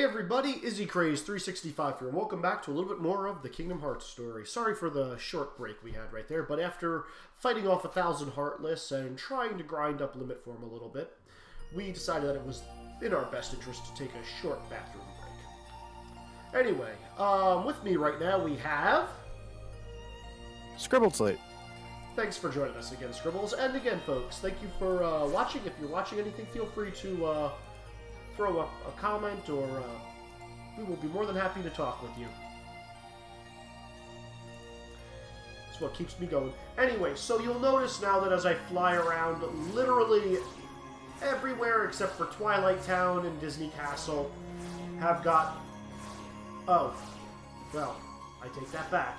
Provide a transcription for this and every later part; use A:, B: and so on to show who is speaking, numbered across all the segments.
A: everybody, Izzy Craze 365 here, and welcome back to a little bit more of the Kingdom Hearts story. Sorry for the short break we had right there, but after fighting off 1,000 Heartless and trying to grind up limit form a little bit, we decided that it was in our best interest to take a short bathroom break. Anyway, with me right now we have...
B: Scribbled Slate.
A: Thanks for joining us again, Scribbles. And again, folks, thank you for watching. If you're watching anything, feel free to throw a comment, or we will be more than happy to talk with you. It's what keeps me going. Anyway, so you'll notice now that as I fly around literally everywhere except for Twilight Town and Disney Castle have got... Oh, well, I take that back.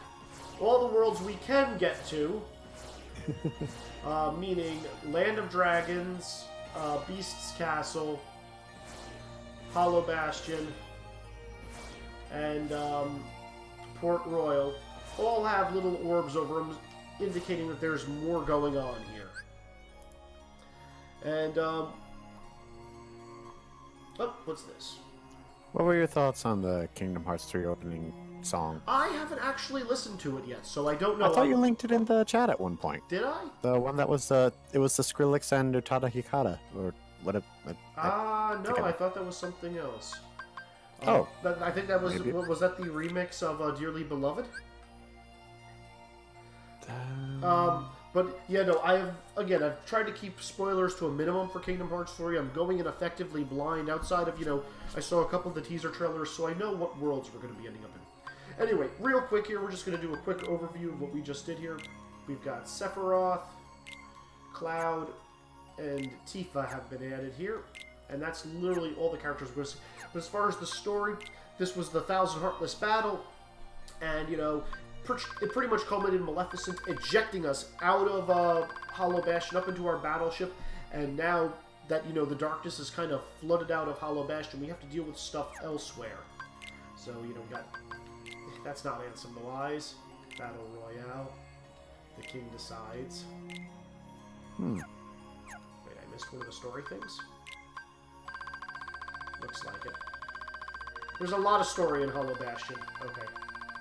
A: All the worlds we can get to, meaning Land of Dragons, Beast's Castle, Hollow Bastion, and Port Royal, all have little orbs over them indicating that there's more going on here. And, oh, what's this?
B: What were your thoughts on the Kingdom Hearts 3 opening song?
A: I haven't actually listened to it yet, so I don't know.
B: I thought you linked it in the chat at one point.
A: Did I?
B: The one that was, it was the Skrillex and Utada Hikata, or what it...
A: No, I thought that was something else.
B: Oh.
A: I think that was,
B: maybe.
A: was that the remix of Dearly Beloved? But, yeah, no, I've tried to keep spoilers to a minimum for Kingdom Hearts 3. I'm going in effectively blind outside of, I saw a couple of the teaser trailers, so I know what worlds we're going to be ending up in. Anyway, real quick here, we're just going to do a quick overview of what we just did here. We've got Sephiroth, Cloud, and Tifa have been added here. And that's literally all the characters we're going to see. But as far as the story, this was the 1,000 Heartless battle. And, it pretty much culminated in Maleficent ejecting us out of Hollow Bastion up into our battleship. And now that, the darkness is kind of flooded out of Hollow Bastion, we have to deal with stuff elsewhere. So, we got... That's not Ansem the Wise. Battle Royale. The King Decides. Wait, I missed one of the story things? Looks like it. There's a lot of story in Hollow Bastion. Okay.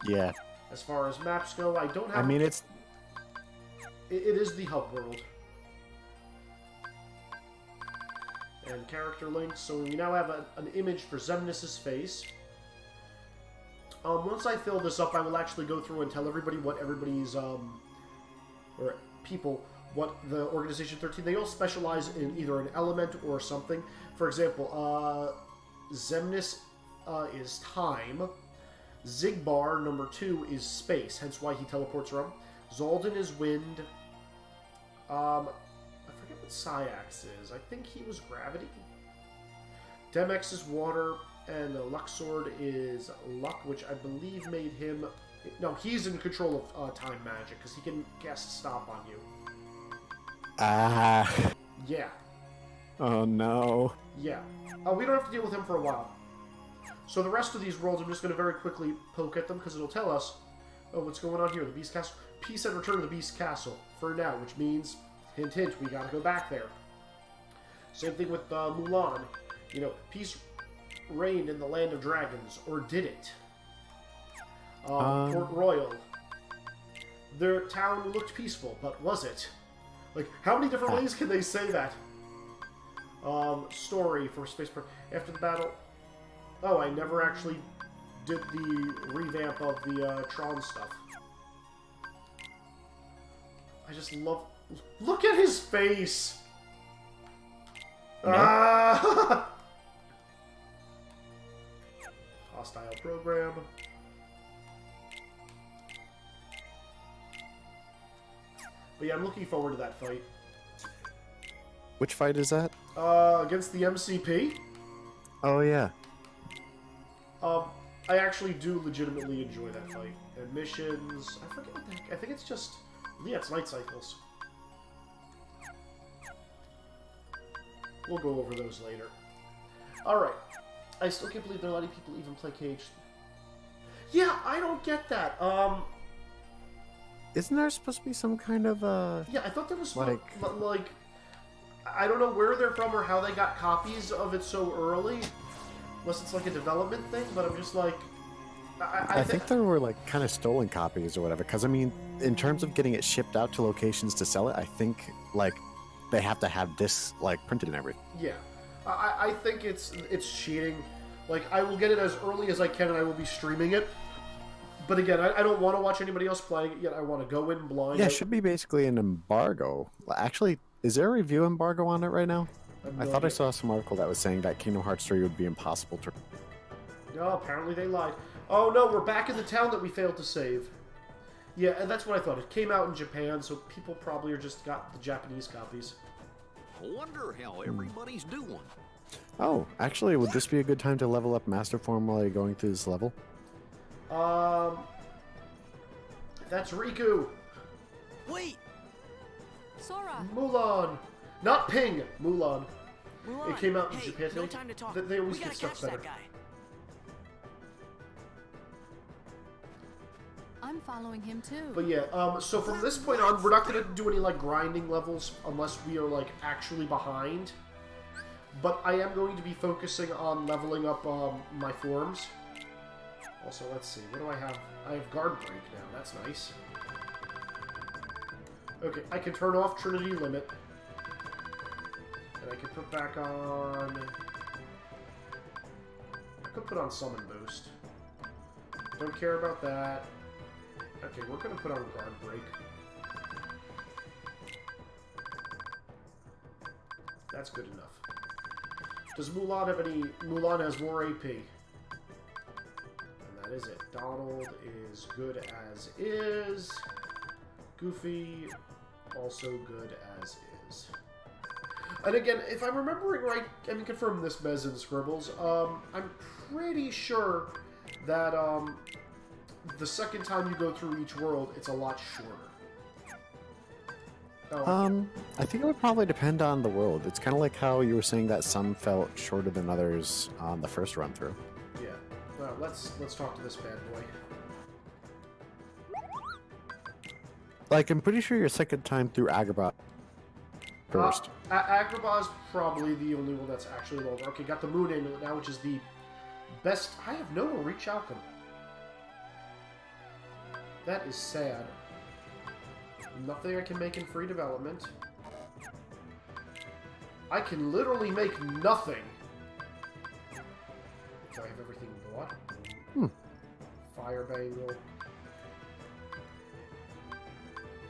B: Yeah.
A: As far as maps go, I don't have...
B: I mean, it's...
A: It is the hub world. And character links. So we now have an image for Xemnas' face. Once I fill this up, I will actually go through and tell everybody what everybody's... or people... what the Organization 13... They all specialize in either an element or something. For example, Xemnas is time. Zigbar, number 2, is space, hence why he teleports around. Zaldin is wind. I forget what Syax is. I think he was gravity. Demex is water, and the Luxord is luck, which I believe made him... No, he's in control of time magic, because he can cast stop on you.
B: Ah.
A: Yeah.
B: Oh, no.
A: Yeah. We don't have to deal with him for a while. So the rest of these worlds, I'm just going to very quickly poke at them, because it'll tell us, oh, what's going on here? The Beast Castle. Peace and return to the Beast Castle, for now, which means, hint, hint, we gotta go back there. Same thing with Mulan. Peace reigned in the Land of Dragons, or did it? Port Royal. Their town looked peaceful, but was it? Like, how many different ways can they say that? Story for Spaceport. After the battle... Oh, I never actually did the revamp of the Tron stuff. I just love... Look at his face!
B: No.
A: Ah! Hostile program. But yeah, I'm looking forward to that fight.
B: Which fight is that?
A: Against the MCP.
B: Oh, yeah.
A: I actually do legitimately enjoy that fight. And missions... I forget what the heck... I think it's just... Yeah, it's Light Cycles. We'll go over those later. Alright. I still can't believe they're letting people even play Cage. Yeah, I don't get that.
B: Isn't there supposed to be some kind of,
A: Yeah, I thought there was...
B: like...
A: I don't know where they're from or how they got copies of it so early. unless it's like a development thing. But I'm just like,
B: I think there were like kind of stolen copies or whatever. Because I mean, in terms of getting it shipped out to locations to sell it, I think like they have to have this like printed and everything.
A: Yeah, I think it's cheating. Like, I will get it as early as I can, and I will be streaming it. But again, I don't want to watch anybody else playing it yet. I want to go in blind.
B: Yeah, it should be basically an embargo. Actually, is there a review embargo on it right now? I thought I saw some article that was saying that Kingdom Hearts 3 would be impossible to...
A: No, apparently they lied. Oh no, we're back in the town that we failed to save. Yeah, and that's what I thought. It came out in Japan, so people probably are just got the Japanese copies.
C: I wonder how everybody's doing.
B: Oh, actually, would this be a good time to level up Master Form while you're going through this level?
A: That's Riku.
D: Wait! Sora!
A: Mulan. Not Ping. Mulan.
D: Mulan.
A: It came out in
D: Hey,
A: Japan.
D: no time to talk.
A: They always
D: We
A: get
D: gotta
A: stuff
D: catch
A: better.
D: that guy.
E: I'm following him too.
A: But yeah, so from this point on, we're not going to do any, like, grinding levels unless we are, like, actually behind. But I am going to be focusing on leveling up my forms. Also, let's see. What do I have? I have Guard Break now. That's nice. Okay, I can turn off Trinity Limit. And I can put back on... I could put on Summon Boost. Don't care about that. Okay, we're going to put on Guard Break. That's good enough. Does Mulan have any... Mulan has more AP. And that is it. Donald is good as is. Goofy, also good as is. And again, if I'm remembering right, I mean, confirm this, Bez and Scribbles, I'm pretty sure that, the second time you go through each world, it's a lot shorter. Oh,
B: I think it would probably depend on the world. It's kind of like how you were saying that some felt shorter than others on the first run through.
A: yeah. Well, let's talk to this bad boy.
B: Like, I'm pretty sure your second time through Agrabah first.
A: Agrabah is probably the only one that's actually longer. Okay, got the Moon Amulet now, which is the best. I have no Reach Alchem. That is sad. Nothing I can make in free development. I can literally make nothing. Do I have everything bought? Fire Bangle.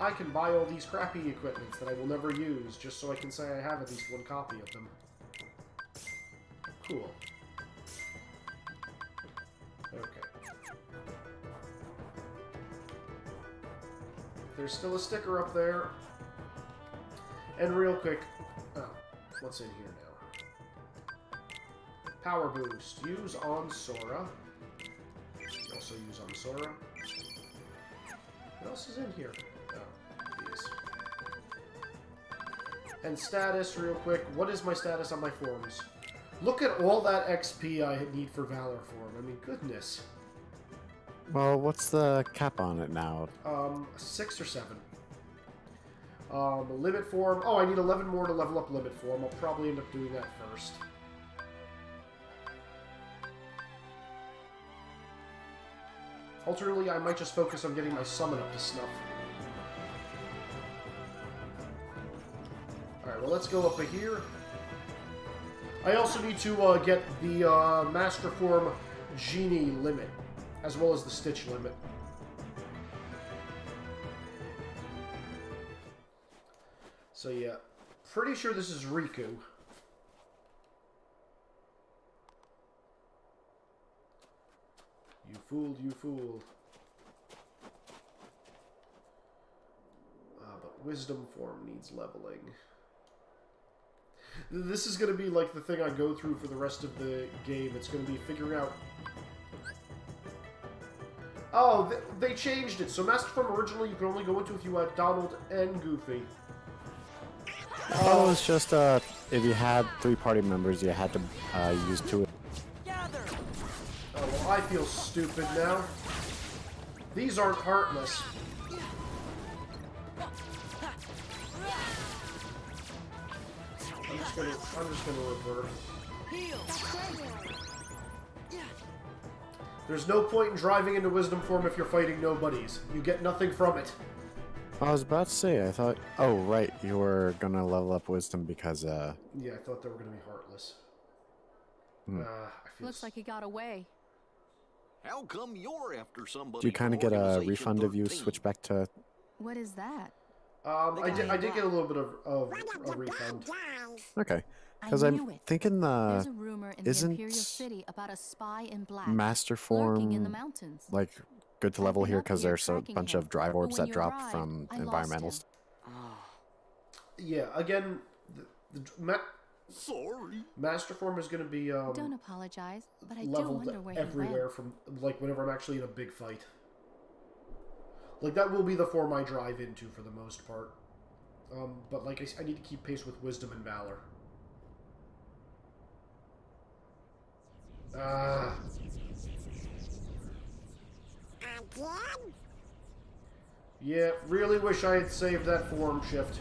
A: I can buy all these crappy equipments that I will never use, just so I can say I have at least one copy of them. Cool. Okay. There's still a sticker up there. And real quick... Oh, what's in here now? Power Boost. Use on Sora. Also use on Sora. What else is in here? Oh, these. And status, real quick. What is my status on my forms? Look at all that XP I need for Valor form. I mean, goodness.
B: Well, what's the cap on it now?
A: 6 or 7. Limit form. Oh, I need 11 more to level up limit form. I'll probably end up doing that first. Alternatively, I might just focus on getting my summon up to snuff. Alright, well, let's go up here. I also need to get the Master Form Genie limit, as well as the Stitch limit. So yeah, pretty sure this is Riku. You fooled, you fool. But Wisdom form needs leveling. This is going to be like the thing I go through for the rest of the game. It's going to be figuring out... Oh, they changed it. So Master Form originally you could only go into if you had Donald and Goofy.
B: I thought it was just, if you had 3 party members, you had to use 2.
D: Gather!
A: Oh, well, I feel stupid now. These aren't heartless. I'm just gonna revert.
D: Heal!
A: There's no point in driving into wisdom form if you're fighting nobodies. You get nothing from it.
B: I was about to say, I thought... Oh, right, you were gonna level up wisdom because,
A: Yeah, I thought they were gonna be heartless. I feel
E: Looks like he got away.
C: How come you're after somebody?
B: do you kind of
C: from
B: get a
C: Organization
B: refund if you
C: 13?
B: switch back to...
E: What is that?
A: I did get a little bit of a refund.
B: Okay.
E: I
B: Because
E: knew
B: I'm
E: it.
B: thinking
E: There's a rumor in the
B: isn't
E: Imperial City about a spy in black
B: Master
E: lurking in the
B: Form,
E: mountains.
B: like, good to
E: I've
B: level
E: been
B: here
E: up
B: because
E: here
B: there's a
E: tracking
B: bunch
E: him,
B: of drive
E: but
B: orbs
E: when
B: that
E: you
B: drop
E: arrived,
B: from
E: I lost
B: environmentals.
E: him.
A: Yeah, again,
C: Sorry.
A: Master Form is going to be
E: Don't apologize, but I do
A: leveled
E: wonder where he
A: everywhere
E: went.
A: from, like, whenever I'm actually in a big fight. Like, that will be the form I drive into for the most part. But, like, I need to keep pace with Wisdom and Valor. Yeah, really wish I had saved that form shift.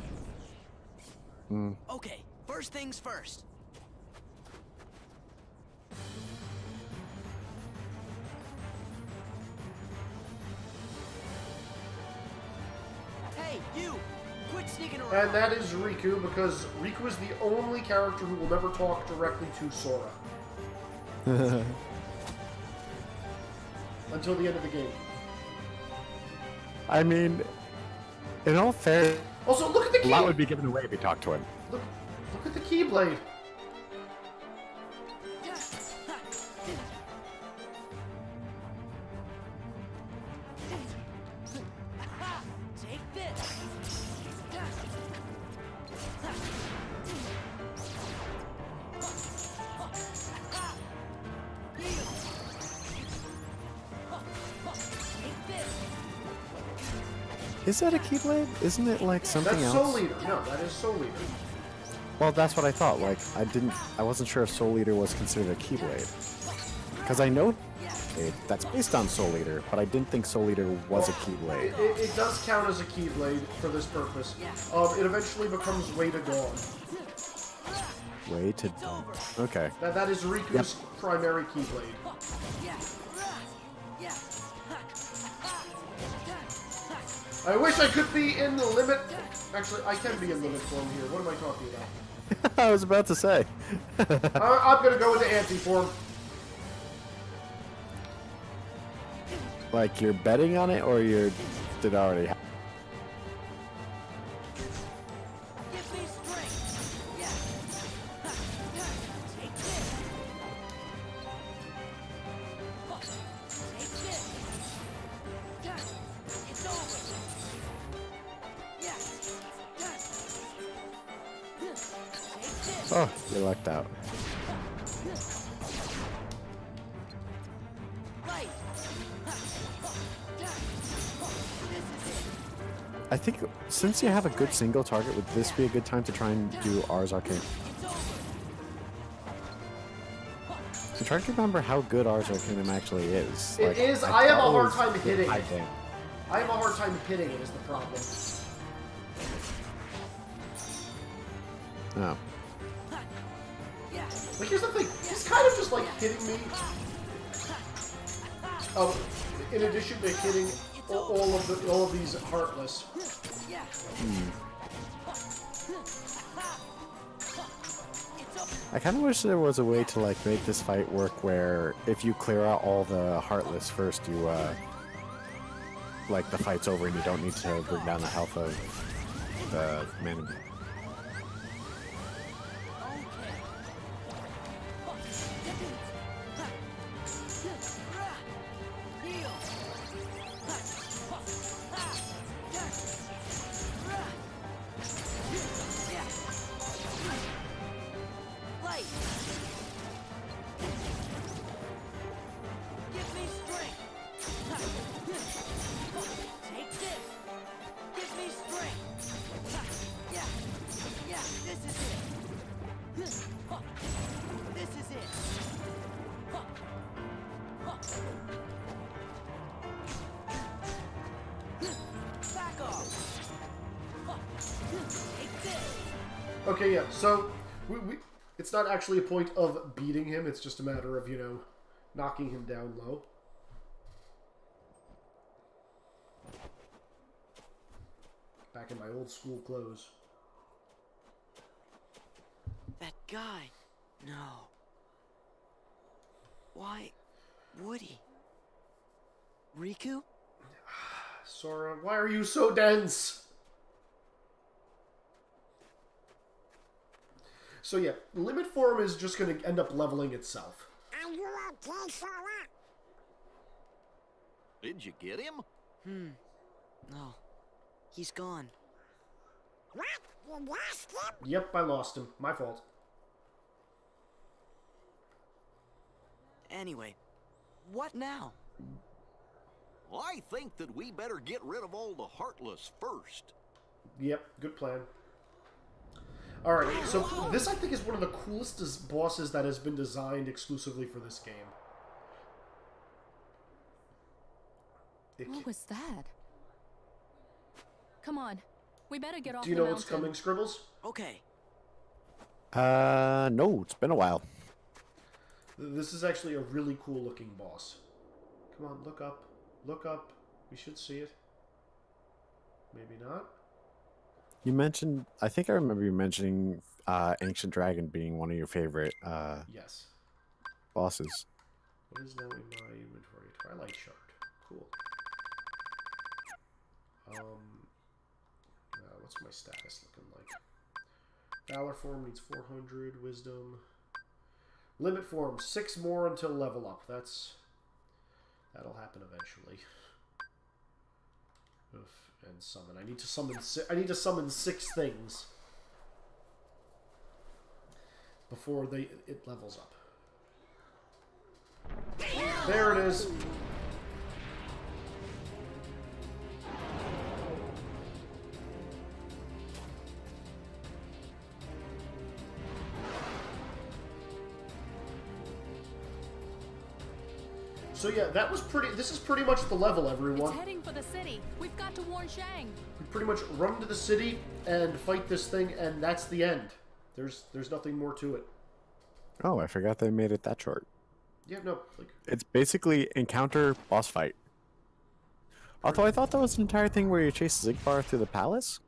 D: Okay, first things first. Hey, you! Quit sneaking around.
A: And that is Riku, because Riku is the only character who will never talk directly to Sora. Until the end of the game.
B: I mean, in all fairness,
A: Also, look at the
B: a
A: key!
B: lot would be given away if you talked to him.
A: Look at the Keyblade!
D: Take this. Take this.
B: Is that a Keyblade? Isn't it like something
A: That's
B: else?
A: Soul Eater. No, that is Soul Eater.
B: Well, that's what I thought. Like, I wasn't sure if Soul Eater was considered a Keyblade. Because I know that's based on Soul Eater, but I didn't think Soul Eater was a Keyblade.
A: It does count as a Keyblade for this purpose. It eventually becomes Way to Dawn.
B: Way to... Okay.
A: That is Riku's primary Keyblade. I wish I could be in the limit. Actually, I can be in limit form here. What am I talking about?
B: I was about to say.
A: I'm gonna go into anti-form.
B: Like, you're betting on it, or did it already happen?
D: Give me strength. Yeah. Take this. Take this. It's over. Yeah. Take this.
B: Oh, you lucked out.
D: Right.
B: I think since you have a good single target, would this be a good time to try and do Ars Arcane? I'm trying to remember how good Ars Arcanum actually is.
A: It is. I have a
B: thought it
A: hard
B: was
A: time hitting
B: high
A: it.
B: damage.
A: I have a hard time hitting it is the problem.
B: Oh.
A: Like, here's the thing. He's kind of just, like, hitting me. In addition to hitting all of these Heartless.
B: I kind of wish there was a way to like make this fight work where if you clear out all the Heartless first, you like the fight's over and you don't need to bring down the health of the man.
D: Give me strength. Take this. Give me strength. Yeah. This is it. This is it. Back off. Take this.
A: Okay, yeah. So it's not actually a point of beating him. It's just a matter of, you know, knocking him down low. Back in my old school clothes.
D: That guy. No. Why would he? Riku?
A: Sora, why are you so dense? So yeah, limit form is just going to end up leveling itself.
F: Are you okay, Sora?
C: Did you get him?
D: No. He's gone.
F: What? You lost him?
A: Yep, I lost him. My fault.
D: Anyway, what now?
C: I think that we better get rid of all the Heartless first.
A: Yep, good plan. Alright, so this I think is one of the coolest bosses that has been designed exclusively for this game.
E: What was that? Come on. We better get off
A: Do you
E: the
A: know what's
E: mountain.
A: coming, Scribbles?
D: Okay.
B: No, it's been a while.
A: This is actually a really cool looking boss. Come on, look up. Look up. We should see it. Maybe not.
B: You mentioned, I think I remember you mentioning Ancient Dragon being one of your favorite
A: Yes.
B: bosses.
A: What is now in my inventory? Twilight Shard. Cool. What's my status looking like? Valor form needs 400. Wisdom. Limit form 6 more until level up. That'll happen eventually. Oof, and summon. I need to summon 6 things before it levels up. There it is. So yeah, that was pretty. This is pretty much the level, everyone.
E: It's heading for the city. We've got to warn Shang.
A: We pretty much run into the city and fight this thing, and that's the end. There's nothing more to it.
B: Oh, I forgot they made it that short.
A: Yeah, no, like
B: It's basically encounter, boss fight. Although I thought that was an entire thing where you chase Zigbar through the palace.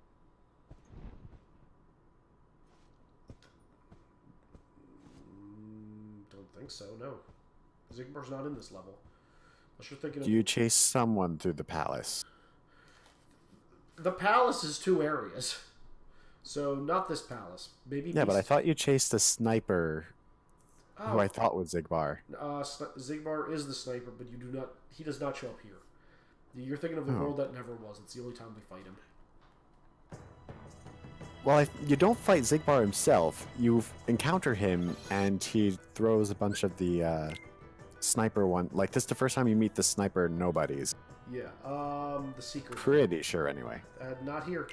A: don't think so. No, Zigbar's not in this level. Unless you're thinking of
B: You chase someone through the palace.
A: the palace is 2 areas, so not this palace. Maybe.
B: Yeah, but I thought you chased the sniper, who I thought was Zigbar.
A: Zigbar is the sniper, but you do not. He does not show up here. You're thinking of the world that never was. It's the only time we fight him.
B: Well, you don't fight Zigbar himself. You encounter him, and he throws a bunch of the sniper one. Like, this is the first time you meet the sniper nobodies.
A: Yeah. The secret.
B: Pretty sure, anyway.
A: Not here.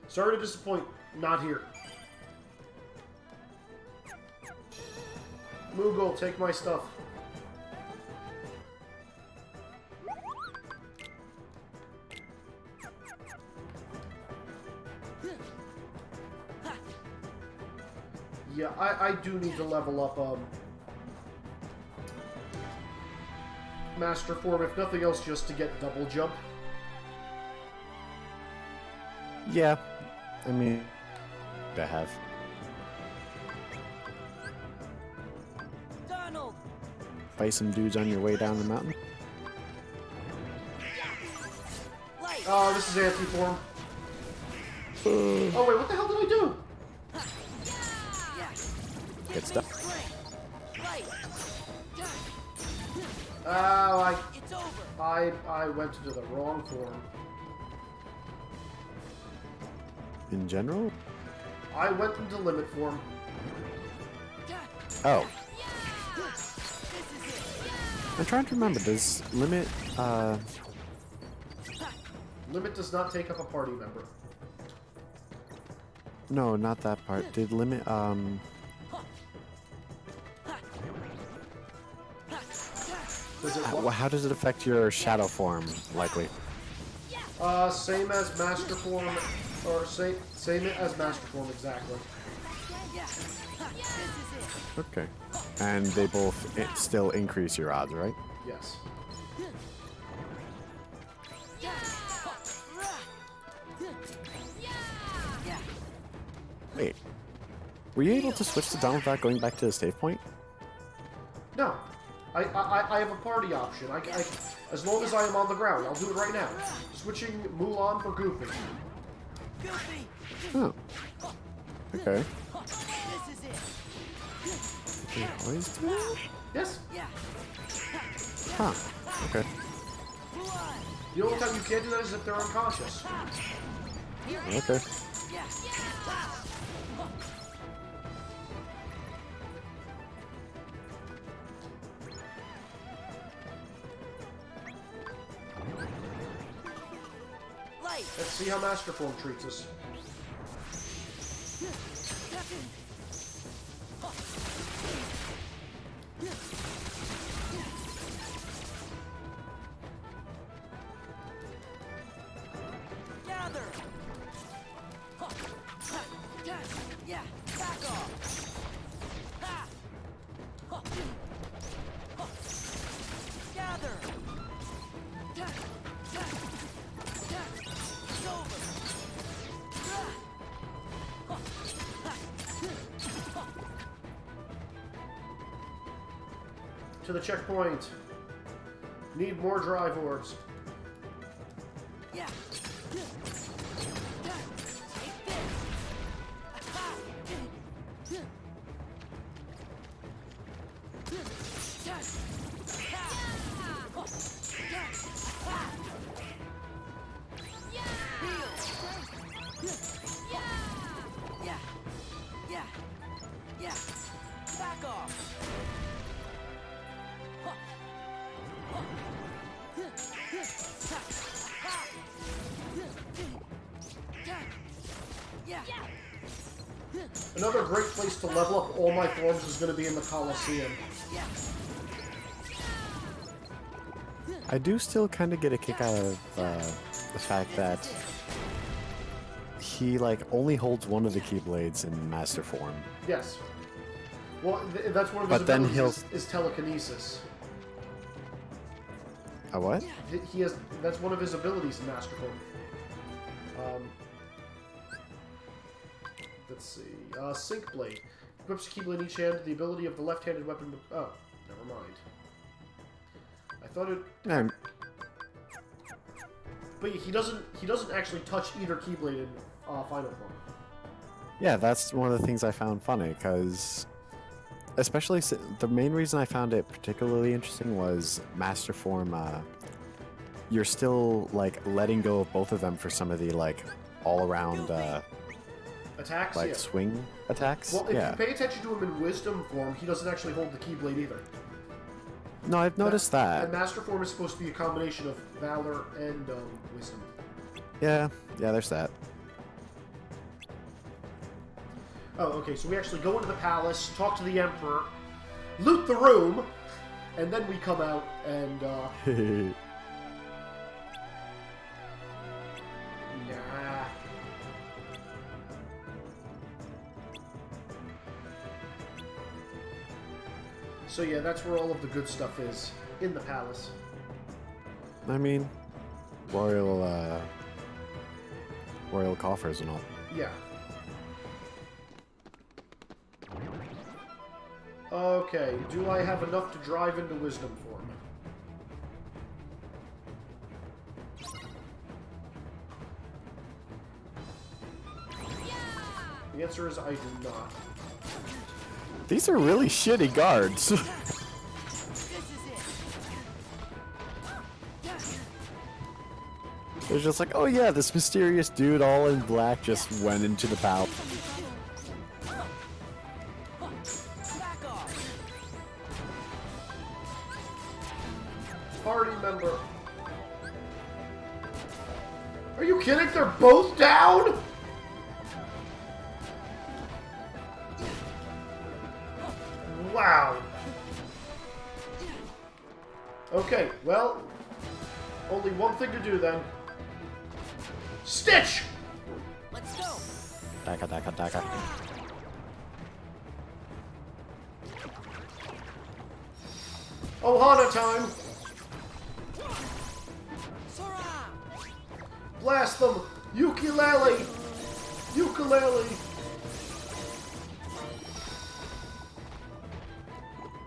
A: Sorry to disappoint. Not here. Moogle, take my stuff. Yeah, I do need to level up Master Form, if nothing else, just to get double jump.
B: Yeah, I mean, I have.
D: Donald!
B: Fight some dudes on your way down the mountain.
D: Light!
A: Oh, this is anti-form. Oh wait, what the hell did I do?
D: Yeah!
B: Good stuff.
D: Light!
A: Oh,
D: It's over!
A: I went into the wrong form.
B: In general?
A: I went into limit form.
B: Oh. I'm trying to remember, does Limit,
A: Limit does not take up a party member.
B: no, not that part. Did Limit,
A: Does it
B: how does it affect your shadow form, likely?
A: Same as Master Form, or same as Master Form exactly.
B: Okay. And they both still increase your odds, right?
A: Yes.
B: Wait. Were you able to switch to down without going back to the save point?
A: No. I have a party option. As long as I am on the ground, I'll do it right now. Switching Mulan for Goofy.
D: Goofy!
B: Oh. Okay.
D: This is it!
B: Can you always do that?
A: Yes.
D: Yeah!
B: Huh. Okay.
D: Mulan!
A: The only time you can't do that is if they're unconscious.
B: Okay.
D: Yeah! Light!
A: Let's see how Master Form treats us.
D: Gather! Yeah! Back off! Ha! Gather! It's over!
A: To the checkpoint. Need more drive orbs.
D: Yeah! Take this! Yeah! Yeah! Yeah! Back off! Yeah!
A: Another great place to level up all my forms is going to be in the Colosseum.
D: Yeah!
B: I do still kind of get a kick out of the fact that he like only holds one of the Keyblades in Master Form.
A: Yes. Well, that's one of his
B: But then
A: abilities is telekinesis.
B: A what?
A: He has. That's one of his abilities in Master Form. Let's see. Sync Blade. Equips a Keyblade in each hand. The ability of the left-handed weapon. Oh, never mind. I thought it.
B: Um,
A: But he doesn't actually touch either Keyblade in Final Form.
B: yeah, that's one of the things I found funny, because especially the main reason I found it particularly interesting was Master Form. You're still like letting go of both of them for some of the like all-around
A: Attacks.
B: like
A: Yeah.
B: swing attacks.
A: Well, if
B: yeah.
A: you pay attention to him in Wisdom Form, he doesn't actually hold the Keyblade either.
B: No, I've noticed that.
A: And Master Form is supposed to be a combination of Valor and Wisdom.
B: Yeah, there's that.
A: Oh, okay, so we actually go into the palace, talk to the Emperor, loot the room, and then we come out and, nah. So yeah, that's where all of the good stuff is, in the palace.
B: I mean, royal coffers and all.
A: Yeah. Okay, do I have enough to drive into Wisdom Form? The answer is I do not.
B: These are really shitty guards.
D: This is it!
B: They're just like, oh yeah, this mysterious dude all in black just went into the palace.
D: Back off!
A: Party member. Are you kidding? They're both down? Wow. Okay, well, only one thing to do then. Stitch!
D: Let's go!
B: Daka, daka, daka.
A: Ohana time!
D: Sora!
A: Blast them! Ukulele! Ukulele!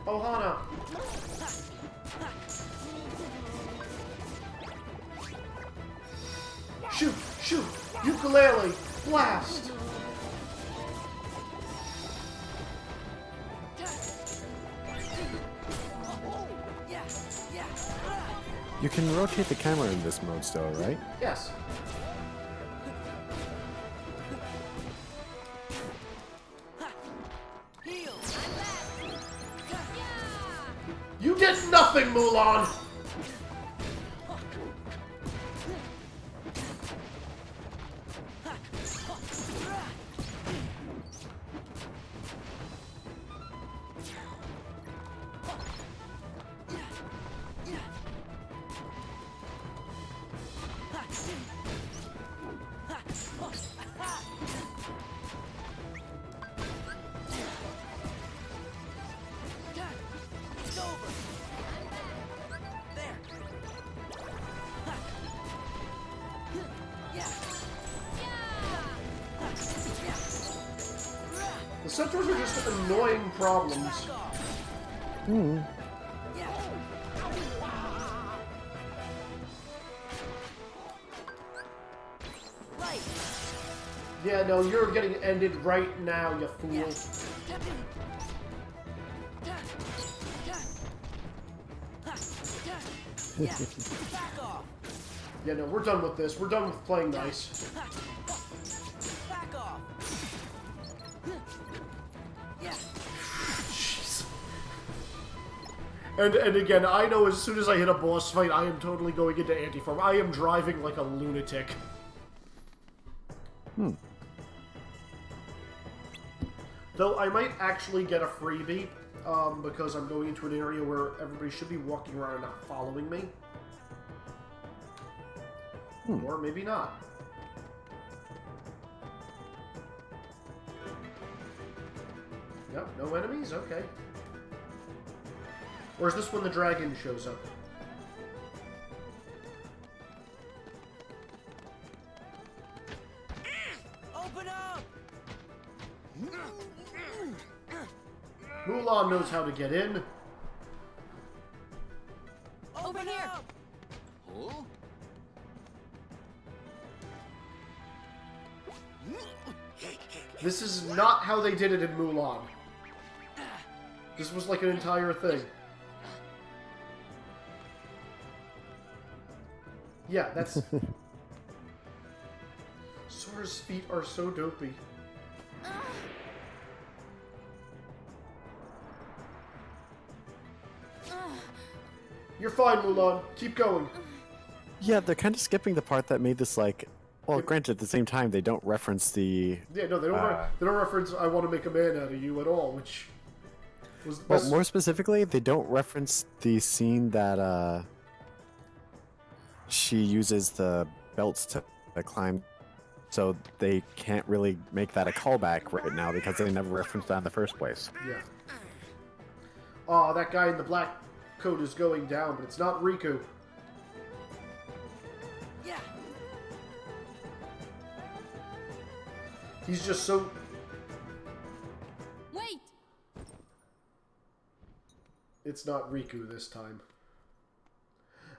A: Ohana! Shoot! Shoot! Ukulele! Blast!
D: Yeah, yeah.
B: You can rotate the camera in this mode still, right?
A: Yes.
D: Heal.
A: You did nothing, Mulan!
D: It's over. There. Yeah.
A: The centaurs are just annoying problems.
D: Back off.
B: Hmm.
D: Yeah. Right.
A: Yeah, no, you're getting ended right now, you fool.
D: Yeah. Yeah. Back off.
A: Yeah, no, we're done with this. We're done with playing nice.
D: Back off. Yeah.
A: Jeez. And again, I know as soon as I hit a boss fight, I am totally going into anti-form. I am driving like a lunatic. Though I might actually get a freebie, because I'm going into an area where everybody should be walking around and not following me. Or maybe not. Nope, no enemies? Okay. Or is this when the dragon shows up?
D: Open up.
A: Mulan knows how to get in.
D: Open
E: here.
D: up.
C: Huh?
A: This is not how they did it in Mulan. This was like an entire thing. Yeah, that's... Sora's feet are so dopey. You're fine, Mulan. Keep going.
B: Yeah, they're kind of skipping the part that made this like. Well, granted, at the same time, they don't reference the.
A: Yeah, no, they don't reference "I want to make a man out of you" at all, which was the
B: Well,
A: best.
B: more specifically, they don't reference the scene that she uses the belts to climb. So they can't really make that a callback right now because they never referenced that in the first place.
A: Yeah. Oh, that guy in the black coat is going down, but it's not Riku.
D: Yeah.
A: He's just so...
E: Wait!
A: It's not Riku this time.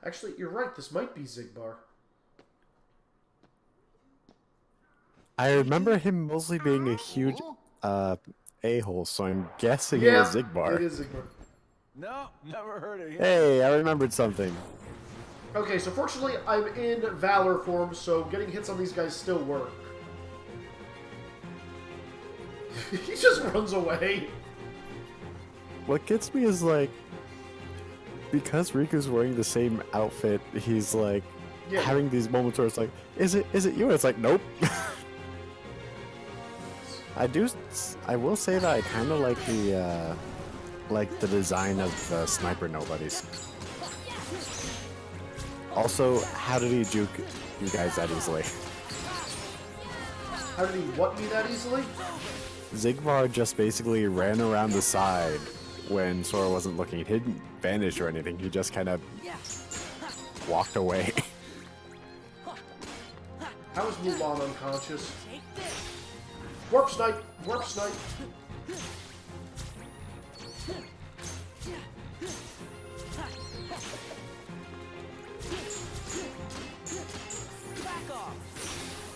A: Actually, you're right. This might be Zigbar.
B: I remember him mostly being a huge a-hole, so I'm guessing it was Zigbar.
A: It is Zigbar.
G: No, never heard of him.
B: Hey, I remembered something.
A: Okay, so fortunately, I'm in Valor form, so getting hits on these guys still work. He just runs away.
B: What gets me is like, because Riku's wearing the same outfit, he's like
A: Yeah.
B: having these moments where it's like, is it you? And it's like, nope. I will say that I kind of like the design of the sniper nobodies. Also, how did he juke you guys that easily?
A: How did he what me that easily?
B: Zigvar just basically ran around the side when Sora wasn't looking. He didn't vanish or anything. He just kind of
D: Yeah.
B: walked away.
A: How is Mulan unconscious?
D: Take this.
A: Warp snipe! Warp snipe!
D: Back off. Back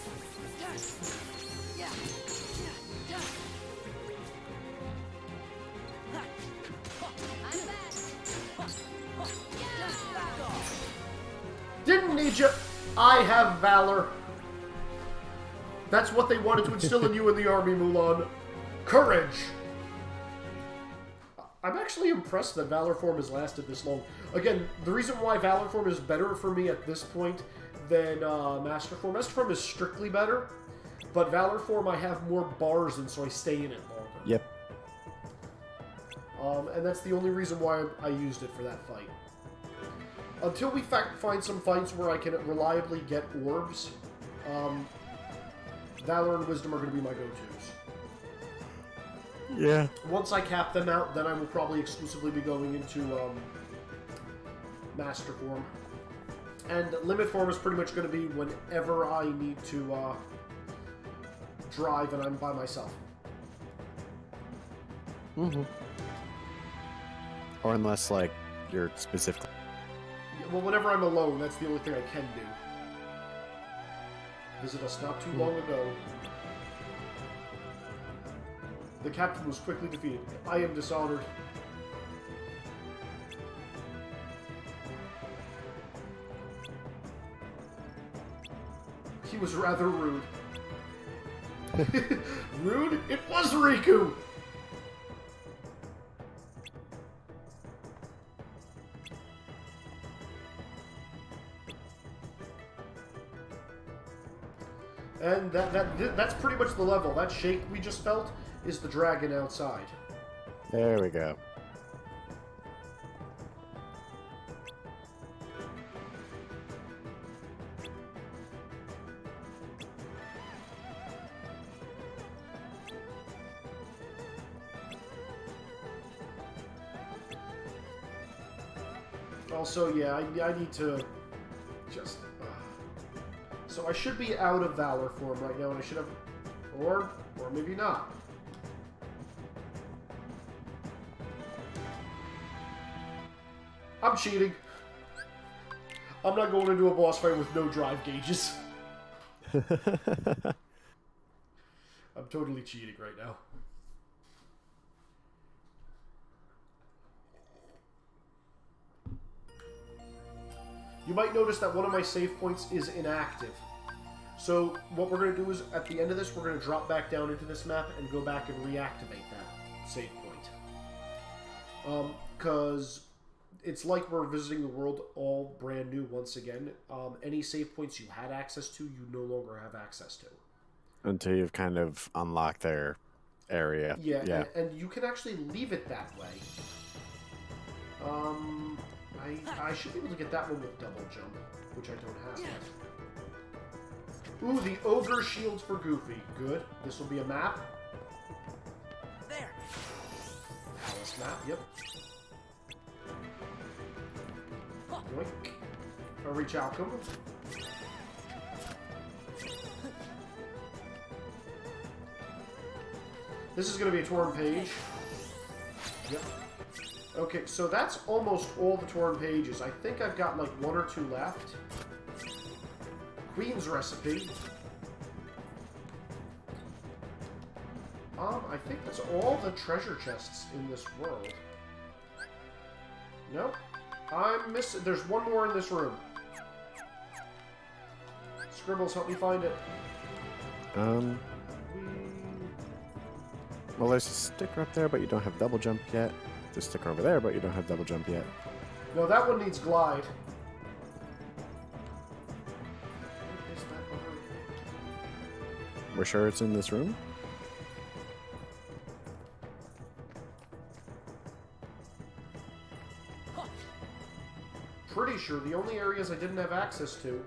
D: off.
A: Didn't need you! I have valor. That's what they wanted to instill in you in the army, Mulan. Courage! I'm actually impressed that Valor Form has lasted this long. Again, the reason why Valor Form is better for me at this point than Master Form. Master Form is strictly better, but Valor Form I have more bars in, so I stay in it longer.
B: Yep.
A: And that's the only reason why I used it for that fight. Until we find some fights where I can reliably get orbs, Valor and Wisdom are going to be my go-tos.
B: Yeah.
A: Once I cap them out, then I will probably exclusively be going into Master Form. And Limit Form is pretty much going to be whenever I need to drive and I'm by myself.
B: Mm-hmm. Or unless, like, you're specifically...
A: Well, whenever I'm alone, that's the only thing I can do. Visit us not too long ago. The captain was quickly defeated. I am dishonored. He was rather rude. Rude? It was Riku! And that's pretty much the level. That shake we just felt is the dragon outside.
B: There we go.
A: Also, yeah, I need to just... So I should be out of Valor Form right now, and I should have... Or maybe not. I'm cheating. I'm not going into a boss fight with no drive gauges. I'm totally cheating right now. You might notice that one of my save points is inactive. So what we're going to do is, at the end of this, we're going to drop back down into this map and go back and reactivate that save point. Because it's like we're visiting the world all brand new once again. Any save points you had access to, you no longer have access to.
B: Until you've kind of unlocked their area.
A: Yeah. And you can actually leave it that way. I should be able to get that one with double jump, which I don't have yet. Ooh, the Ogre Shield for Goofy. Good. This will be a map.
D: There.
A: Palace map, yep. Yoink. I'll reach Outcome. This is going to be a torn page. Yep. Okay, so that's almost all the torn pages. I think I've got like 1 or 2 left. Queen's Recipe. I think that's all the treasure chests in this world. Nope. I'm missing... There's one more in this room. Scribbles, help me find it.
B: Well, there's a sticker up there, but you don't have double jump yet. There's a sticker over there, but you don't have double jump yet.
A: No, that one needs glide.
B: We're sure it's in this room?
A: Pretty sure the only areas I didn't have access to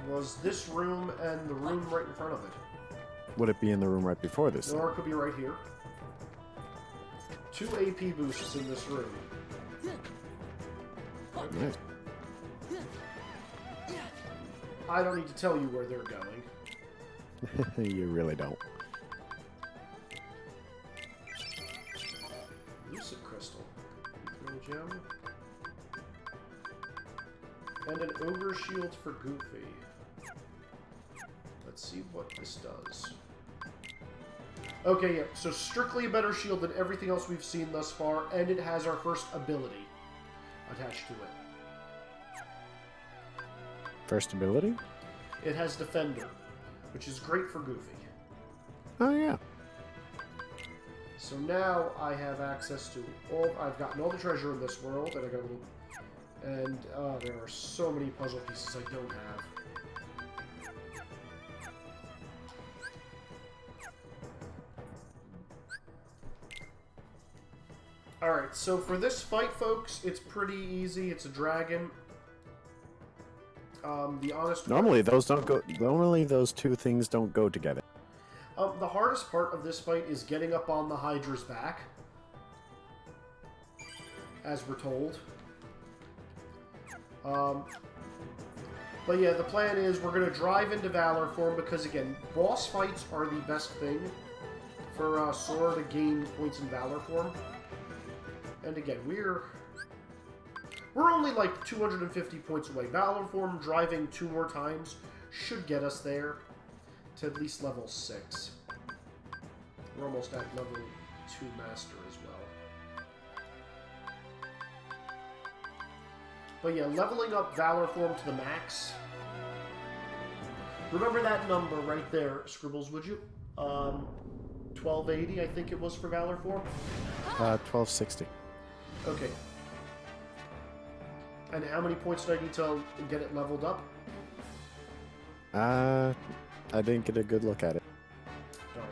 A: was this room and the room right in front of it.
B: Would it be in the room right before this?
A: Or it could be right here. 2 AP boosts in this room.
B: Nice.
A: I don't need to tell you where they're going.
B: You really don't.
A: Lucid crystal. Ethereal gem. And an ogre shield for Goofy. Let's see what this does. Okay, yeah, so strictly a better shield than everything else we've seen thus far, and it has our first ability attached to it.
B: First ability?
A: It has Defender, which is great for Goofy.
B: Oh, yeah.
A: So now I have access to all. I've gotten all the treasure in this world, and I got a little. And there are so many puzzle pieces I don't have. Alright, so for this fight, folks, it's pretty easy. It's a dragon. The honest...
B: Normally those don't go. Normally those two things don't go together.
A: The hardest part of this fight is getting up on the Hydra's back. As we're told. But yeah, the plan is we're going to drive into Valor form because, again, boss fights are the best thing for Sora to gain points in Valor form. And again, we're only like 250 points away. Valor form, driving 2 more times, should get us there to at least level 6. We're almost at level 2 Master as well. But yeah, leveling up Valor form to the max. Remember that number right there, Scribbles, would you? 1280, I think it was for Valor form.
B: 1260.
A: Okay. And how many points do I need to get it leveled up?
B: I didn't get a good look at it.
A: Darn.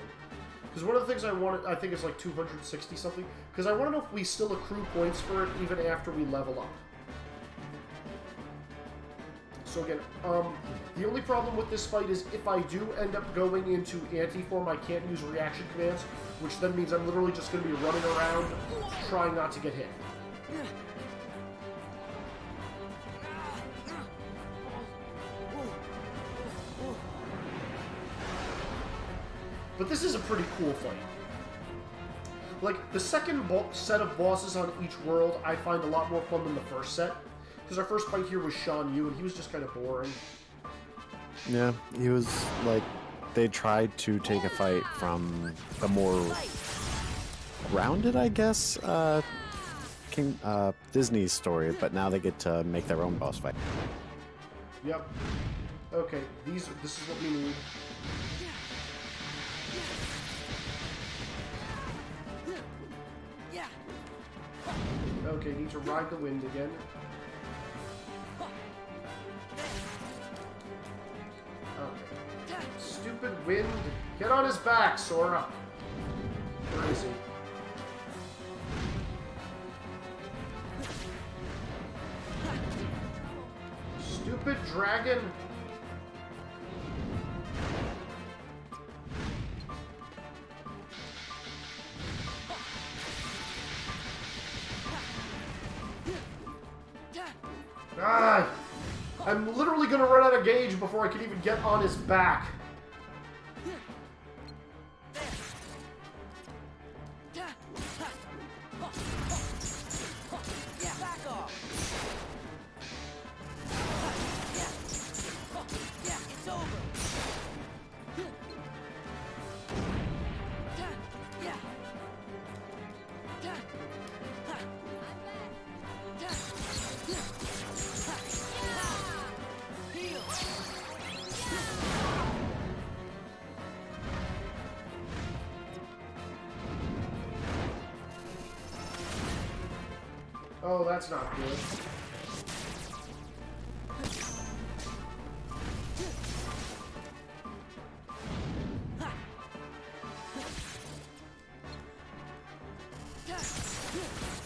A: Because one of the things I wanted, I think it's like 260 something. Because I want to know if we still accrue points for it even after we level up. So again, the only problem with this fight is if I do end up going into anti-form, I can't use reaction commands, which then means I'm literally just going to be running around trying not to get hit. But this is a pretty cool fight. Like, the second set of bosses on each world I find a lot more fun than the first set. Because our first fight here was Shan Yu, and he was just kind of boring.
B: Yeah, he was like, they tried to take a fight from the more grounded, I guess, Disney's story, but now they get to make their own boss fight.
A: Yep. Okay, this is what we need. Okay, need to ride the wind again. Okay. Stupid wind. Get on his back, Sora. Where is he? Stupid dragon. Ah! I'm literally gonna run out of gauge before I can even get on his back. Oh, that's not good.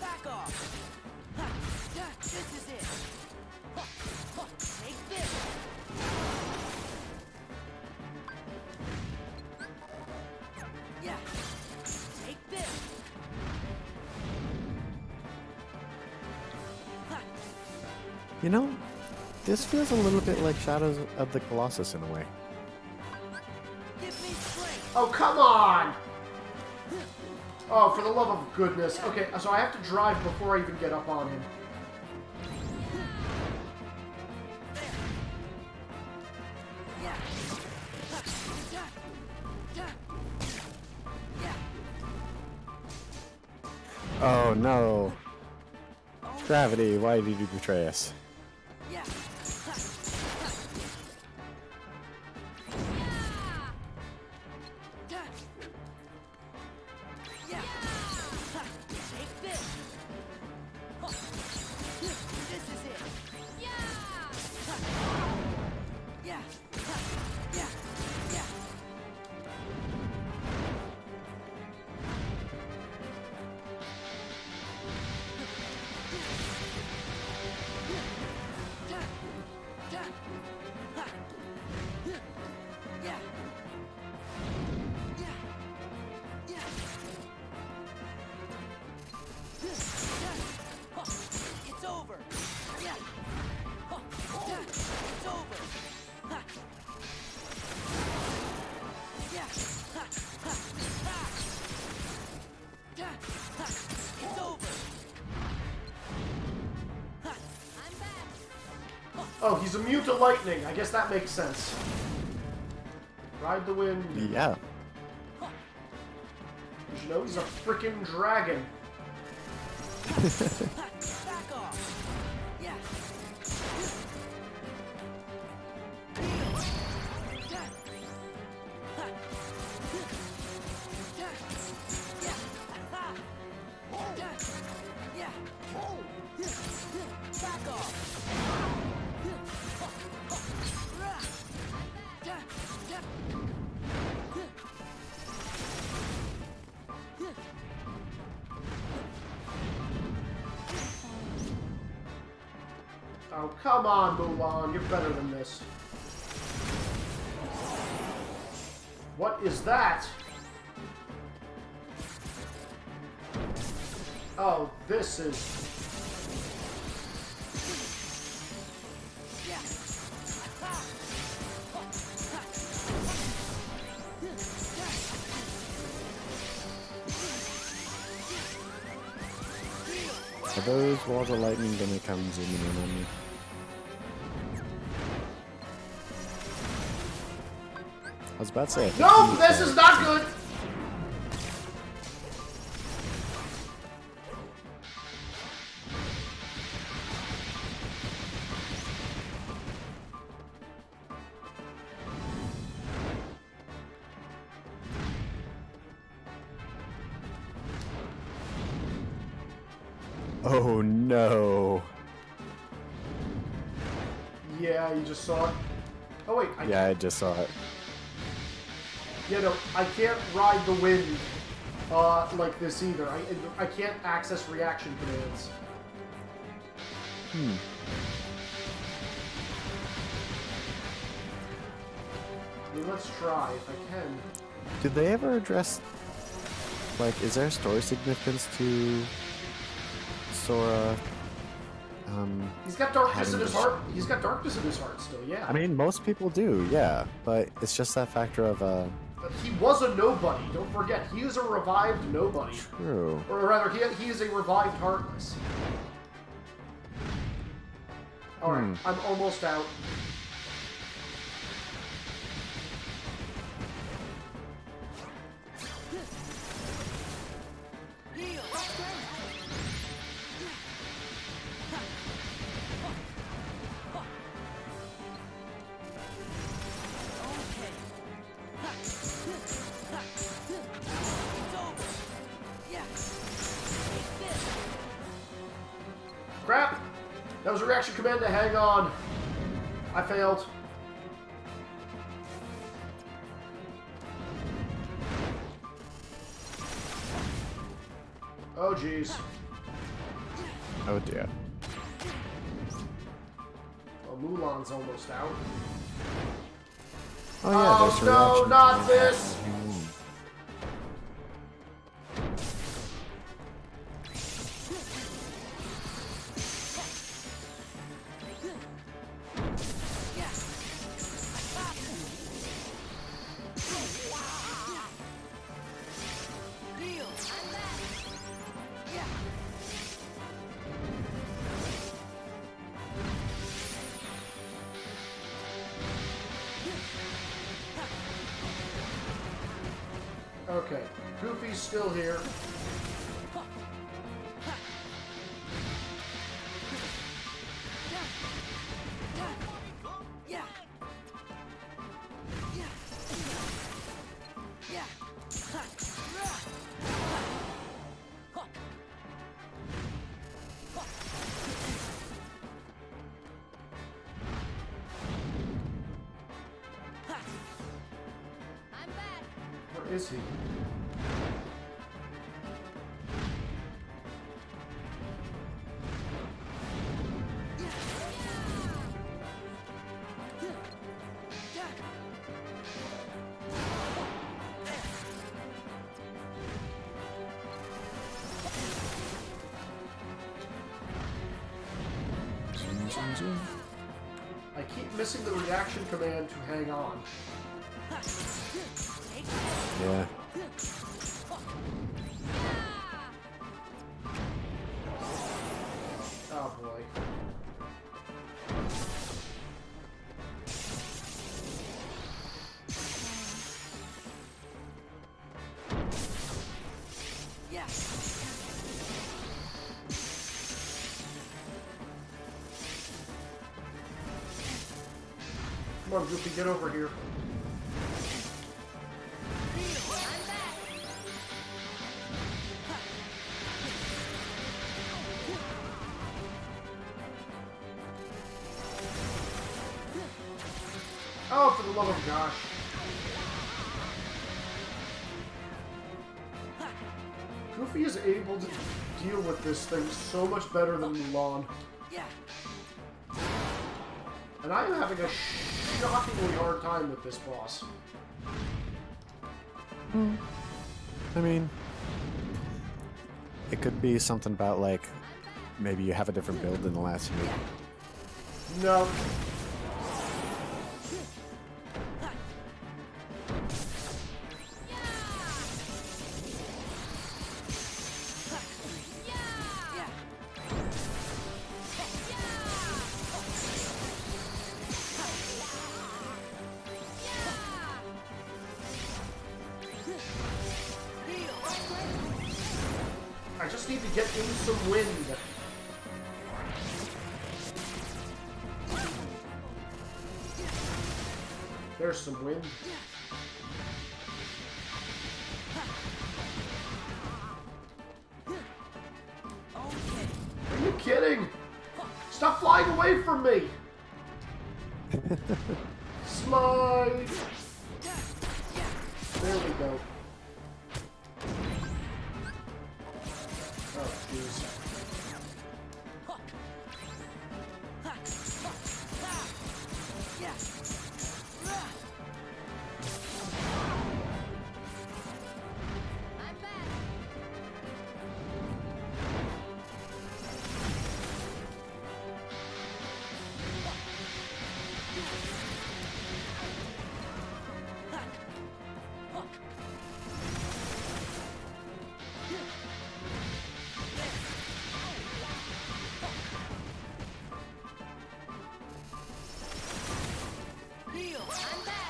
D: Back off. This is it. Take this. Yeah. Take this.
B: You know, This feels a little bit like Shadows of the Colossus in a way.
D: Give me strength.
A: Oh, come on! Oh, for the love of goodness. Okay, so I have to drive before I even get up on him.
D: Yeah.
B: Oh no! Gravity, why did you betray us?
D: Yeah. Yeah. Take this. This is it. Yeah. Yeah. Yeah. Yeah. It's over. Yeah. It's over. Yeah. It's over.
E: I'm back.
A: Oh, he's immune to lightning. I guess that makes sense. Ride the wind.
B: Yeah.
A: You know, he's a freaking dragon.
D: Back off. Yeah. Back off.
A: Oh, come on, Mulan. You're better than this. What is that? Oh, this is...
B: Are those walls of lightning gonna come zooming in on me? I was about to say.
A: No, this is not good!
B: Oh no.
A: Yeah, you just saw it. Oh wait,
B: Yeah, I just saw it.
A: Yeah, no, I can't ride the wind like this either. I can't access reaction commands. I mean, let's try if I can.
B: Did they ever address, like, is there story significance to Sora?
A: He's got darkness in
B: having
A: his
B: this-
A: heart. He's got darkness in his heart still, yeah.
B: I mean, most people do, yeah, but it's just that factor of,
A: But he was a nobody. Don't forget, he is a revived nobody.
B: true.
A: Or rather, he is a revived Heartless. Alright, I'm almost out. Crap! That was a reaction command to hang on. I failed. Oh, jeez.
B: Oh dear.
A: Well, Mulan's almost out.
B: Oh yeah, there's a
A: no,
B: reaction.
A: not this! Goofy's still here.
D: Yeah. Yeah. Yeah.
E: I'm back.
A: Where is he? I keep missing the reaction command to hang on.
B: Yeah.
A: Oh boy.
D: Yeah.
A: Come on, Goofy, get over here. Oh, for the love of gosh. Goofy is able to deal with this thing so much better than Mulan.
D: Yeah.
A: And I am having a shockingly hard time with this boss.
B: I mean, it could be something about, like, maybe you have a different build than the last few.
A: No. I just need to get in some wind. There's some wind. Are you kidding? Stop flying away from me! Slide! There we go. Oh, jeez.
E: I'm back. I'm back.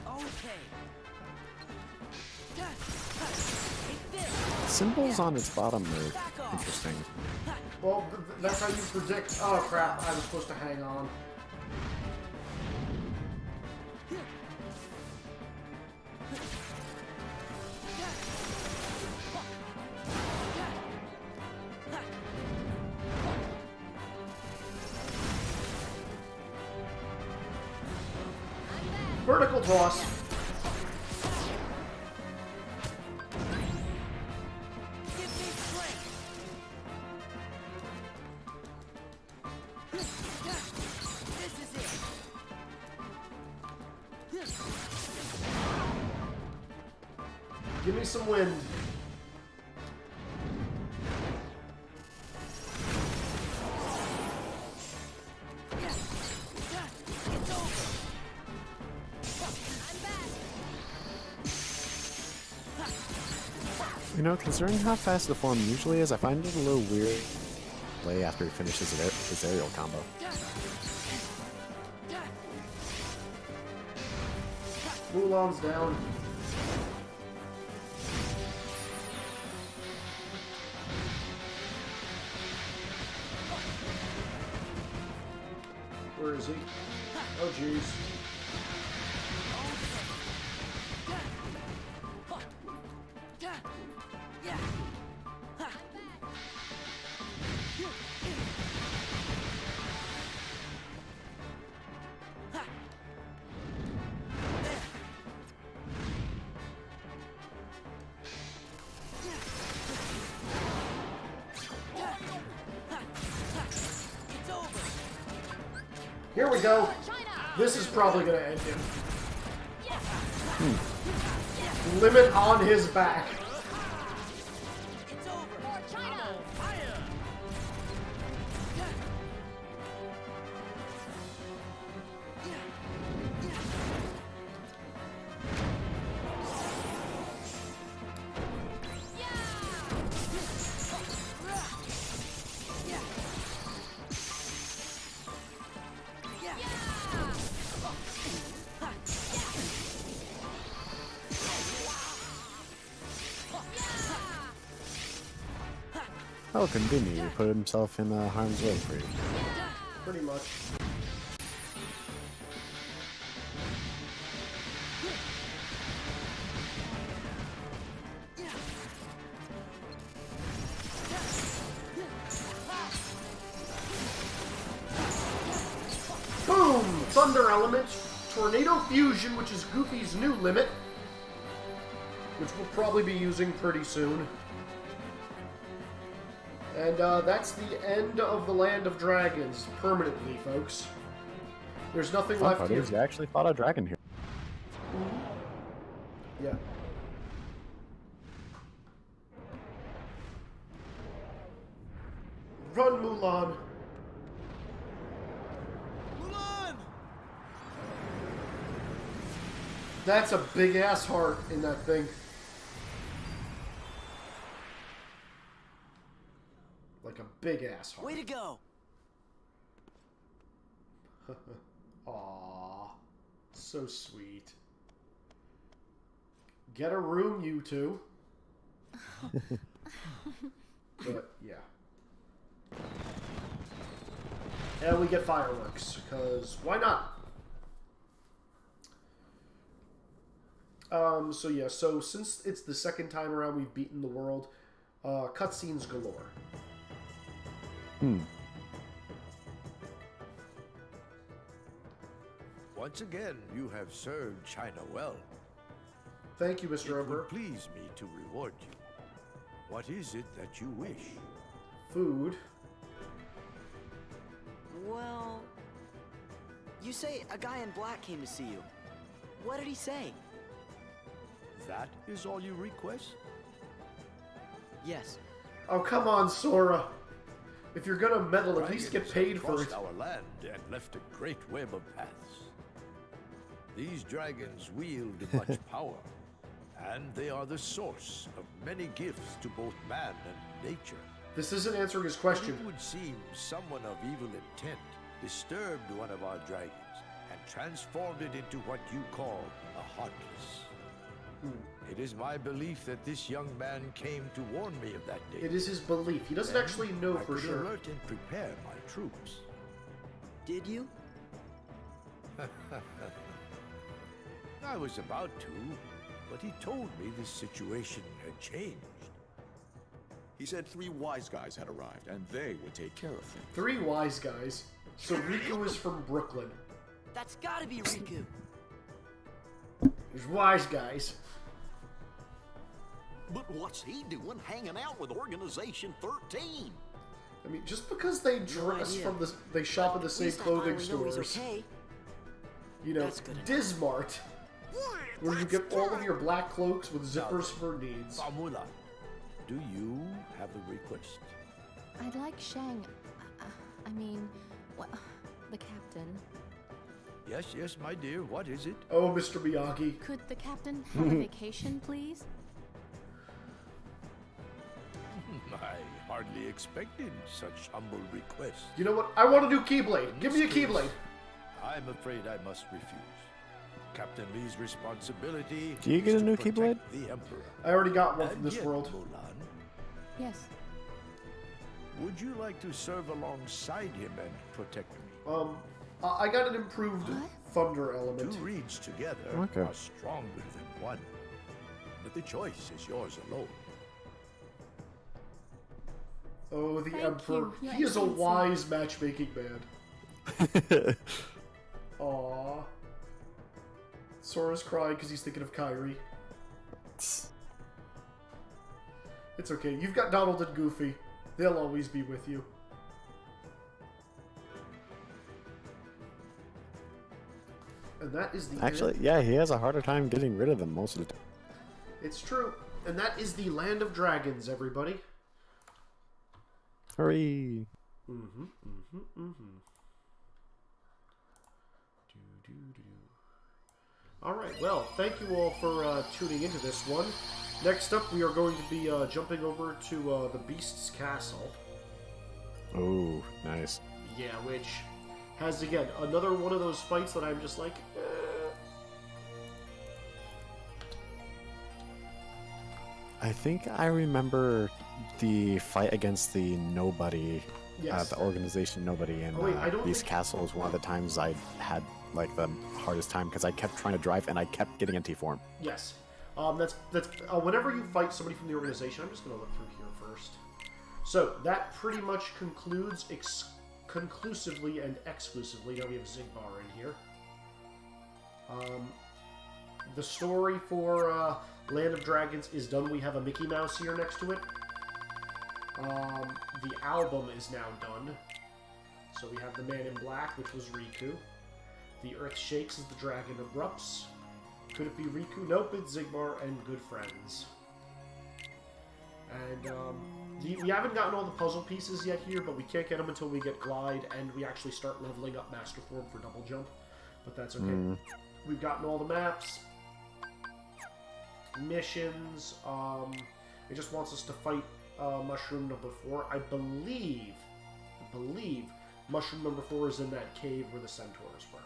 D: Okay.
B: Symbols on its bottom are interesting.
A: Well, that's how you predict. Oh crap, I was supposed to hang on. Vertical toss.
D: Give me strength. This is it.
A: Give me some wind.
D: It's over.
E: I'm back.
B: You know, considering how fast the form usually is, I find it a little weird play after he finishes his aerial combo.
A: Mulan's down. Where is he? Oh, jeez. Here we go. This is probably going to end him. Limit on his back.
D: It's over.
E: For China.
D: Fire.
B: Oh, convenient. He put himself in harm's way for you.
A: Pretty much. Boom! Thunder Element, Tornado Fusion, which is Goofy's new limit, which we'll probably be using pretty soon. And that's the end of the Land of Dragons, permanently, folks. There's nothing
B: Fun
A: left
B: part
A: here.
B: is you actually fought a dragon here.
A: Yeah. Run, Mulan!
G: Mulan!
A: That's a big-ass heart in that thing. Like a big-ass heart.
D: Way to go.
A: Aww. So sweet. Get a room, you two. But, yeah. And we get fireworks, because why not? So yeah, so since it's the second time around we've beaten the world, cutscenes galore.
H: Once again, you have served China well.
A: Thank you, Mr.
H: It
A: Emperor.
H: would please me to reward you. What is it that you wish?
A: Food.
D: Well, you say a guy in black came to see you. What did he say?
H: That is all you request?
D: Yes.
A: Oh, come on, Sora. If you're gonna meddle, at least get
H: Dragons
A: paid
H: have
A: for it.
H: crossed our land and left a great web of paths. These dragons wield much power, and they are the source of many gifts to both man and nature.
A: This isn't answering his
H: But
A: question.
H: it would seem someone of evil intent disturbed one of our dragons and transformed it into what you call a heartless. It is my belief that this young man came to warn me of that day.
A: It is his belief. He doesn't
H: Then
A: actually know
H: I
A: for
H: could
A: sure.
H: alert and prepare my troops.
D: Did you?
H: I was about to, but he told me this situation had changed.
I: He said 3 wise guys had arrived, and they would take care of things.
A: 3 wise guys. So Riku is from Brooklyn.
D: That's gotta be Riku.
A: There's wise guys.
C: But what's he doing hanging out with Organization 13?
A: I mean, just because they dress
D: idea.
A: from the, they shop at the
D: At
A: same
D: least I
A: clothing
D: finally know
A: stores.
D: he's okay.
A: You know,
D: That's good enough.
A: Dismart, where you get all of your black cloaks with zippers for needs.
H: Famula, do you have a request?
E: I'd like Shang. I mean, what? The captain.
H: Yes, yes, my dear, what is it?
A: Oh, Mr. Miyagi.
E: Could the captain have a vacation, please?
H: I hardly expected such humble request.
A: You know what? I want a new Keyblade. Give me a Keyblade.
H: I'm afraid I must refuse. Captain Lee's responsibility
B: Do you get
H: is
B: a
H: to
B: new Keyblade?
H: protect the Emperor.
A: I already got one
H: And
A: from this
H: yet,
A: world.
H: Mulan,
E: Yes.
H: would you like to serve alongside him and protect me?
A: I got an improved
E: What?
A: thunder
H: Two
A: element.
H: reeds together
B: Okay.
H: are stronger than one. But the choice is yours alone.
A: Oh, the
E: Thank
A: Emperor.
E: you, Your
A: He is a
E: Excellency.
A: wise matchmaking man. Aww. Sora's crying because he's thinking of Kyrie. It's okay. You've got Donald and Goofy. They'll always be with you. And that is the
B: Actually,
A: end.
B: yeah, he has a harder time getting rid of them most of the time.
A: It's true. And that is the Land of Dragons, everybody.
B: Hurry!
A: Alright, well, thank you all for tuning into this one. Next up, we are going to be jumping over to the Beast's Castle.
B: Oh, nice.
A: Yeah, which has, again, another one of those fights that I'm just like,
B: I think I remember the fight against the Nobody,
A: Yes.
B: the organization Nobody in
A: Oh, wait, I don't
B: Beast
A: think-
B: Castle was one of the times I had like the hardest time because I kept trying to drive and I kept getting into form.
A: Yes. That's whenever you fight somebody from the organization, I'm just going to look through here first. So, that pretty much concludes conclusively and exclusively. Now we have Zigbar in here. The story for Land of Dragons is done. We have a Mickey Mouse here next to it. The album is now done. So we have the Man in Black, which was Riku. The Earth Shakes as the Dragon Erupts. Could it be Riku? Nope, it's Zigbar and Good Friends. And we haven't gotten all the puzzle pieces yet here, but we can't get them until we get Glide and we actually start leveling up Master Form for Double Jump. But that's okay. We've gotten all the maps, missions. It just wants us to fight Mushroom number 4. I believe Mushroom number 4 is in that cave where the centaurs were.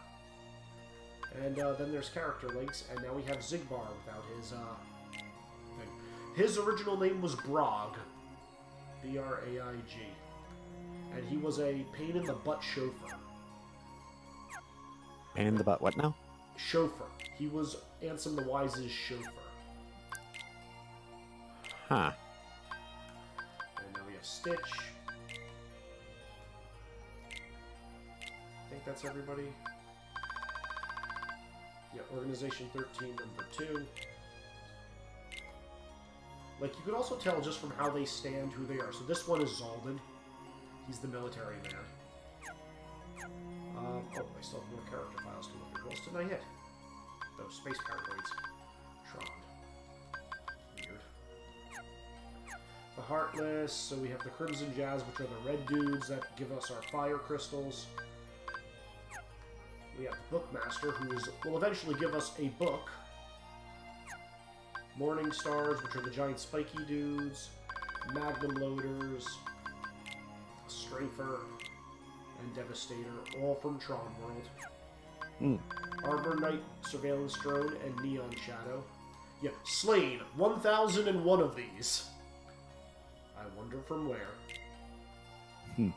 A: And then there's character links, and now we have Zigbar without his thing. His original name was Brog, B-R-A-I-G, and he was a pain in the butt chauffeur.
B: Pain in the butt. What now?
A: Chauffeur. He was Ansem the Wise's chauffeur.
B: Huh.
A: And now we have Stitch. I think that's everybody. Yeah, Organization 13, number 2. Like, you could also tell just from how they stand who they are. So this one is Zaldin. He's the military man. Oh, I still have more character files to look at. What else did I hit? Those space paranoids. Tron. Weird. The Heartless. So we have the Crimson Jazz, which are the red dudes that give us our fire crystals. We have the Bookmaster, who will eventually give us a book. Morning Stars, which are the giant spiky dudes. Magnum Loaders. Strafer. And Devastator, all from Tron World. Arbor Knight, Surveillance Drone, and Neon Shadow. Yeah, slain 1,001 of these. I wonder from where. And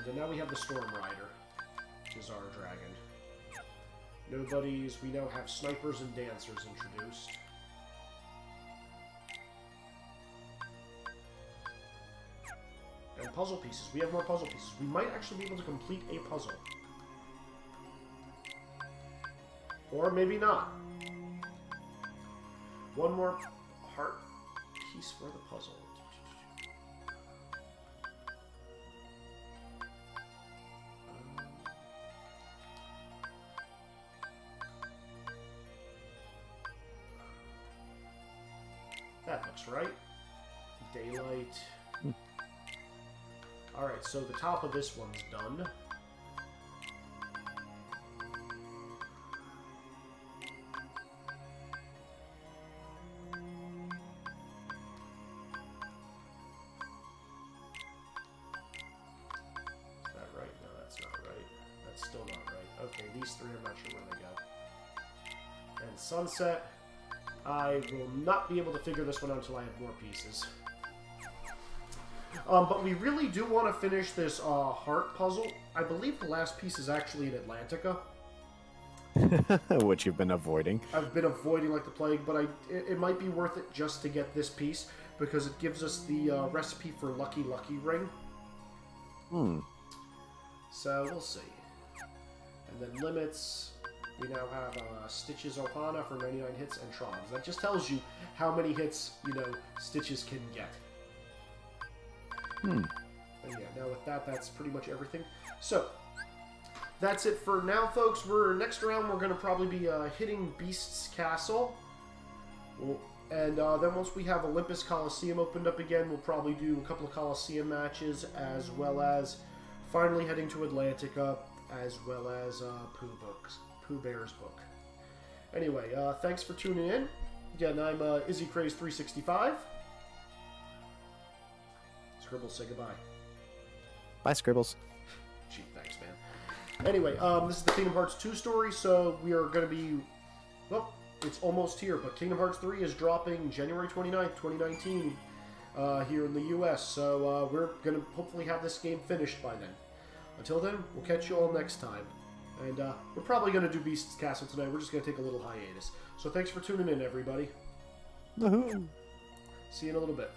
A: then now we have the Storm Rider, which is our dragon. Nobodies, we now have snipers and dancers introduced. And puzzle pieces. We have more puzzle pieces. We might actually be able to complete a puzzle. Or maybe not. One more heart piece for the puzzle. That looks right. Daylight. Alright, so the top of this one's done. Is that right? No, that's not right. That's still not right. Okay, these three, I'm not sure where they go. sunset. I will not be able to figure this one out until I have more pieces. But we really do want to finish this heart puzzle. I believe the last piece is actually in Atlantica.
B: Which you've been avoiding.
A: I've been avoiding like the plague, but it might be worth it just to get this piece because it gives us the recipe for Lucky Ring. So we'll see. And then limits. We now have Stitches Ohana for 99 hits and Trons. That just tells you how many hits, Stitches can get. And yeah, now with that, that's pretty much everything. So, that's it for now, folks. Next round, we're going to probably be hitting Beast's Castle. And then once we have Olympus Coliseum opened up again, we'll probably do a couple of Coliseum matches, as well as finally heading to Atlantica, as well as Pooh Bear's book. Anyway, thanks for tuning in. Again, I'm Izzy Craze 365. Scribbles, say goodbye.
B: Bye, Scribbles.
A: Gee, thanks, man. Anyway, this is the Kingdom Hearts 2 story, so we are going to be... Well, it's almost here, but Kingdom Hearts 3 is dropping January 29th, 2019 here in the US, so we're going to hopefully have this game finished by then. Until then, we'll catch you all next time. And we're probably going to do Beast's Castle tonight. We're just going to take a little hiatus. So thanks for tuning in, everybody.
B: Woohoo!
A: See you in a little bit.